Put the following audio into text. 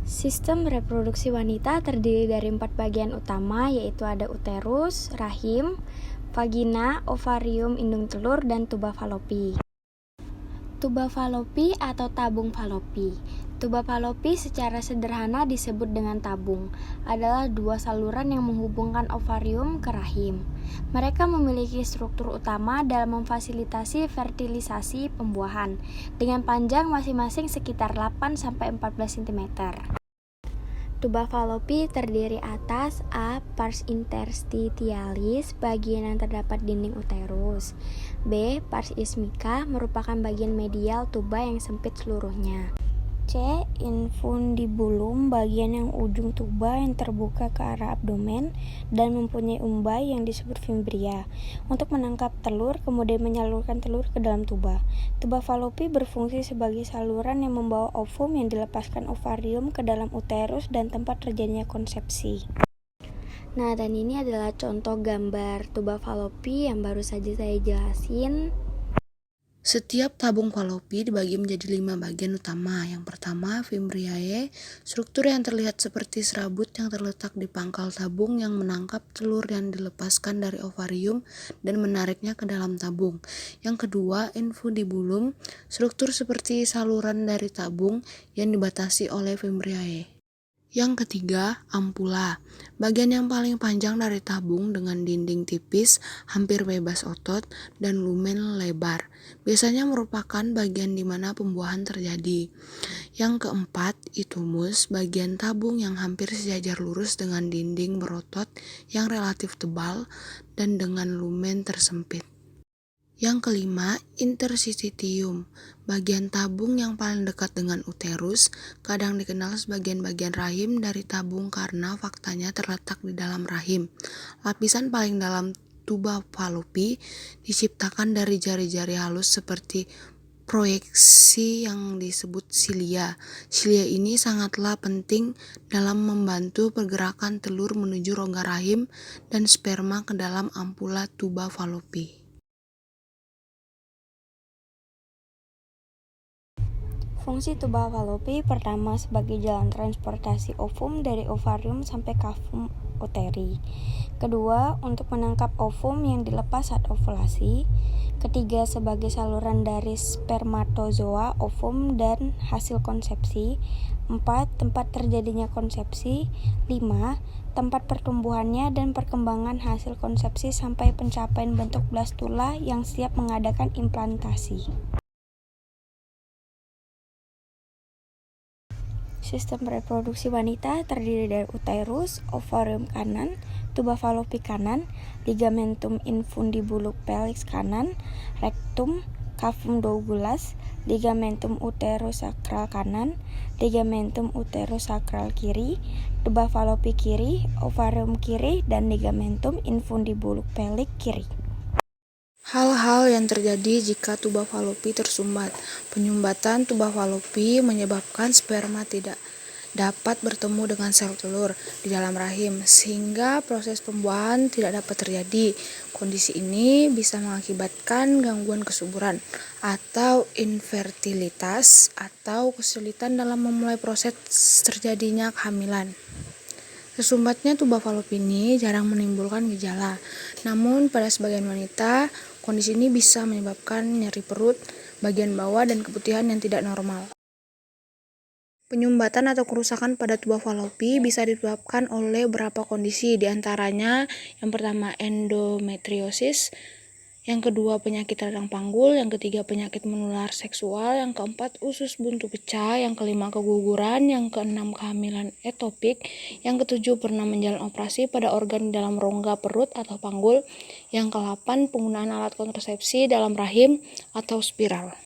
Sistem reproduksi wanita terdiri dari 4 bagian utama, yaitu ada uterus, rahim, vagina, ovarium, indung telur, dan tuba falopi. Tuba falopi atau tabung falopi. Tuba falopi secara sederhana disebut dengan tabung, adalah dua saluran yang menghubungkan ovarium ke rahim. Mereka memiliki struktur utama dalam memfasilitasi fertilisasi pembuahan, dengan panjang masing-masing sekitar 8-14 cm. Tuba falopi terdiri atas A. Pars interstitialis, bagian yang terdapat dinding uterus. B. Pars ismica, merupakan bagian medial tuba yang sempit seluruhnya. C. Infundibulum, bagian yang ujung tuba yang terbuka ke arah abdomen dan mempunyai umbai yang disebut fimbria untuk menangkap telur, kemudian menyalurkan telur ke dalam tuba. Tuba falopi berfungsi sebagai saluran yang membawa ovum yang dilepaskan ovarium ke dalam uterus dan tempat terjadinya konsepsi. Nah, dan ini adalah contoh gambar tuba falopi yang baru saja saya jelasin. Setiap tabung falopi dibagi menjadi 5 bagian utama. Yang pertama, fimbriae, struktur yang terlihat seperti serabut yang terletak di pangkal tabung yang menangkap telur yang dilepaskan dari ovarium dan menariknya ke dalam tabung. Yang kedua, infundibulum, struktur seperti saluran dari tabung yang dibatasi oleh fimbriae. Yang ketiga, ampula, bagian yang paling panjang dari tabung dengan dinding tipis, hampir bebas otot, dan lumen lebar. Biasanya merupakan bagian di mana pembuahan terjadi. Yang keempat, itumus, bagian tabung yang hampir sejajar lurus dengan dinding berotot yang relatif tebal dan dengan lumen tersempit. Yang kelima, interstitium, bagian tabung yang paling dekat dengan uterus, kadang dikenal sebagai bagian rahim dari tabung karena faktanya terletak di dalam rahim. Lapisan paling dalam tuba falopi diciptakan dari jari-jari halus seperti proyeksi yang disebut silia. Silia ini sangatlah penting dalam membantu pergerakan telur menuju rongga rahim dan sperma ke dalam ampula tuba falopi. Fungsi tuba falopi pertama sebagai jalan transportasi ovum dari ovarium sampai kavum uteri. Kedua, untuk menangkap ovum yang dilepas saat ovulasi. Ketiga, sebagai saluran dari spermatozoa, ovum, dan hasil konsepsi. 4. Tempat terjadinya konsepsi. 5. Tempat pertumbuhannya dan perkembangan hasil konsepsi sampai pencapaian bentuk blastula yang siap mengadakan implantasi. Sistem reproduksi wanita terdiri dari uterus, ovarium kanan, tuba falopi kanan, ligamentum infundibulum pelvis kanan, rectum, cavum dougulas, ligamentum uterosakral kanan, ligamentum uterosakral kiri, tuba falopi kiri, ovarium kiri, dan ligamentum infundibulum pelvic kiri. Hal-hal yang terjadi jika tuba falopi tersumbat. Penyumbatan tuba falopi menyebabkan sperma tidak dapat bertemu dengan sel telur di dalam rahim, sehingga proses pembuahan tidak dapat terjadi. Kondisi ini bisa mengakibatkan gangguan kesuburan atau infertilitas atau kesulitan dalam memulai proses terjadinya kehamilan. Tersumbatnya tuba falopi ini jarang menimbulkan gejala, namun pada sebagian wanita, kondisi ini bisa menyebabkan nyeri perut, bagian bawah, dan keputihan yang tidak normal. Penyumbatan atau kerusakan pada tuba falopi bisa disebabkan oleh beberapa kondisi, diantaranya yang pertama endometriosis, yang kedua penyakit radang panggul, yang ketiga penyakit menular seksual, yang keempat usus buntu pecah, yang kelima keguguran, yang keenam kehamilan etopik, yang ketujuh pernah menjalani operasi pada organ di dalam rongga perut atau panggul, yang ke-8 penggunaan alat kontrasepsi dalam rahim atau spiral.